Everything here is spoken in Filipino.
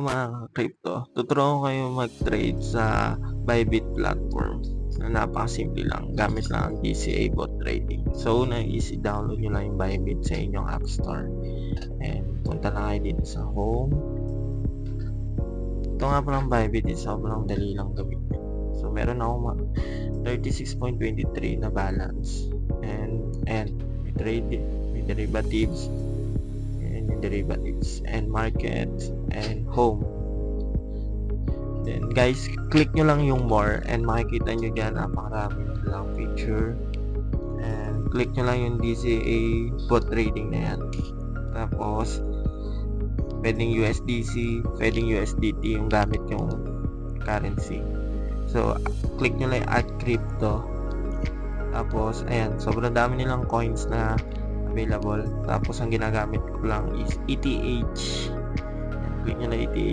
mga crypto, tuturuan ko kayo mag-trade sa Bybit platform na napakasimple lang, gamit lang ang DCA bot trading. So una is i-download nyo lang yung Bybit sa inyong App Store and punta lang kayo dito sa home. Ito nga palang Bybit is sobrang dali lang gamitin. So meron ako 36.23 na balance and may trade, may derivatives and market and home. Then guys, click nyo lang yung more and makikita nyo dyan napakarami lang feature, and click nyo lang yung DCA bot trading na yan. Tapos pwedeng USDC, pwedeng USDT yung gamit yung currency. So click nyo lang add crypto. Tapos ayan, sobrang dami nilang coins na available. Tapos ang ginagamit ko lang is ETH. Click nyo na ETH.